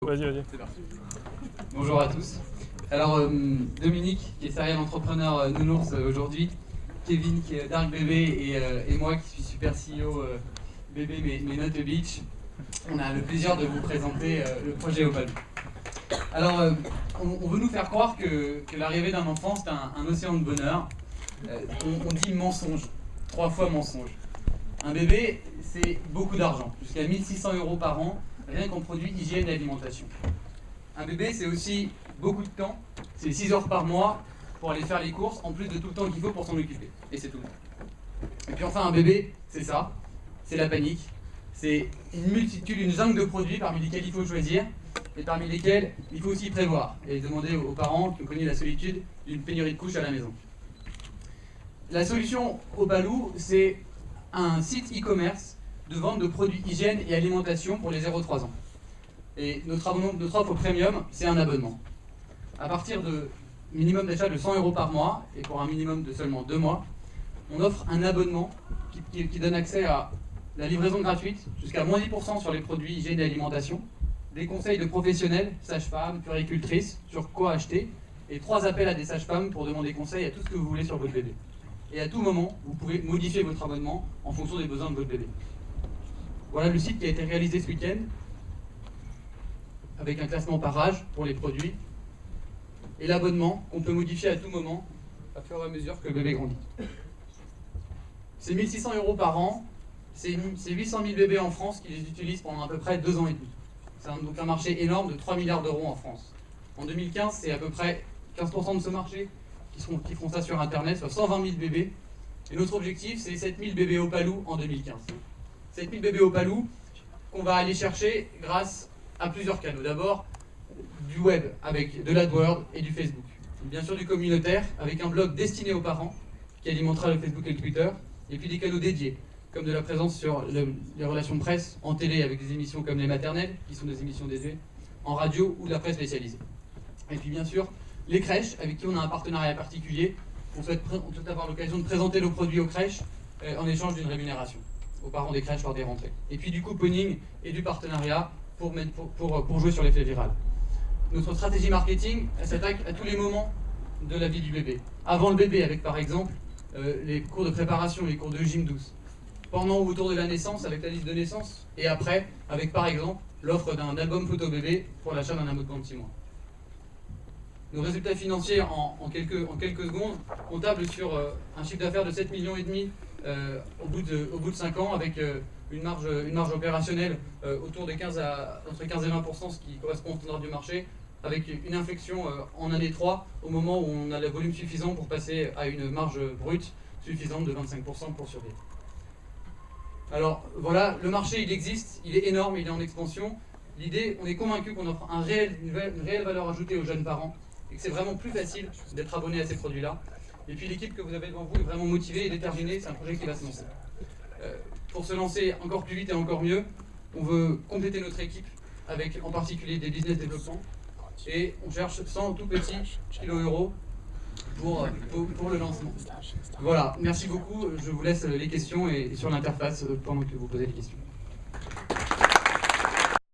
Vas-y. C'est parti. Bonjour à tous. Alors, Dominique, qui est serial entrepreneur nounours aujourd'hui, Kevin, qui est Dark Bébé, et moi, qui suis super CEO bébé, mais not a beach. On a le plaisir de vous présenter le projet Opalou. Alors, on veut nous faire croire que l'arrivée d'un enfant, c'est un océan de bonheur. On dit mensonge, 3 fois mensonge. Un bébé, c'est beaucoup d'argent, jusqu'à 1 600 € par an, rien qu'en produits hygiène et alimentation. Un bébé, c'est aussi beaucoup de temps, c'est 6 heures par mois pour aller faire les courses, en plus de tout le temps qu'il faut pour s'en occuper. Et c'est tout. Et puis enfin, un bébé, c'est ça, c'est la panique, c'est une multitude, une jungle de produits parmi lesquels il faut choisir, et parmi lesquels il faut aussi prévoir, et demander aux parents qui ont connu la solitude d'une pénurie de couches à la maison. La solution Opalou, c'est un site e-commerce de vente de produits hygiène et alimentation pour les 0-3 ans. Et notre offre premium, c'est un abonnement. À partir de minimum d'achat de 100 € par mois, et pour un minimum de seulement 2 mois, on offre un abonnement qui donne accès à la livraison gratuite, jusqu'à moins 10% sur les produits hygiène et alimentation, des conseils de professionnels, sages-femmes, puéricultrices, sur quoi acheter, et 3 appels à des sages-femmes pour demander conseil à tout ce que vous voulez sur votre bébé. Et à tout moment, vous pouvez modifier votre abonnement en fonction des besoins de votre bébé. Voilà le site qui a été réalisé ce week-end, avec un classement par âge pour les produits, et l'abonnement qu'on peut modifier à tout moment, à fur et à mesure que le bébé grandit. C'est 1 600 € par an, c'est 800 000 bébés en France qui les utilisent pendant à peu près 2 ans et demi. C'est donc un marché énorme de 3 milliards d'euros en France. En 2015, c'est à peu près 15% de ce marché qui font ça sur Internet, soit 120 000 bébés. Et notre objectif, c'est 7 000 bébés Opalou en 2015. 7 000 bébés Opalou qu'on va aller chercher grâce à plusieurs canaux. D'abord, du web avec de l'AdWords et du Facebook. Bien sûr, du communautaire avec un blog destiné aux parents qui alimentera le Facebook et le Twitter. Et puis des canaux dédiés, comme de la présence sur les relations de presse en télé avec des émissions comme Les Maternelles, qui sont des émissions dédiées, en radio ou de la presse spécialisée. Et puis bien sûr, les crèches, avec qui on a un partenariat particulier. On souhaite avoir l'occasion de présenter nos produits aux crèches en échange d'une rémunération aux parents des crèches lors des rentrées. Et puis du couponing et du partenariat pour jouer sur l'effet viral. Notre stratégie marketing s'attaque à tous les moments de la vie du bébé. Avant le bébé, avec par exemple les cours de préparation, les cours de gym douce. Pendant ou autour de la naissance, avec la liste de naissance. Et après, avec par exemple l'offre d'un album photo bébé pour l'achat d'un abonnement de 6 mois. Nos résultats financiers en quelques secondes, on table sur un chiffre d'affaires de 7,5 millions au bout de 5 ans, avec une marge opérationnelle autour de entre 15 et 20%, ce qui correspond au standard du marché, avec une inflexion en année 3, au moment où on a le volume suffisant pour passer à une marge brute suffisante de 25% pour survivre. Alors voilà, le marché il existe, il est énorme, il est en expansion. L'idée, on est convaincu qu'on offre une réelle valeur ajoutée aux jeunes parents, et que c'est vraiment plus facile d'être abonné à ces produits-là. Et puis l'équipe que vous avez devant vous est vraiment motivée et déterminée, c'est un projet qui va se lancer. Pour se lancer encore plus vite et encore mieux, on veut compléter notre équipe avec en particulier des business développement, et on cherche 100 tout petits kilo-euros pour le lancement. Voilà, merci beaucoup, je vous laisse les questions et sur l'interface pendant que vous posez les questions.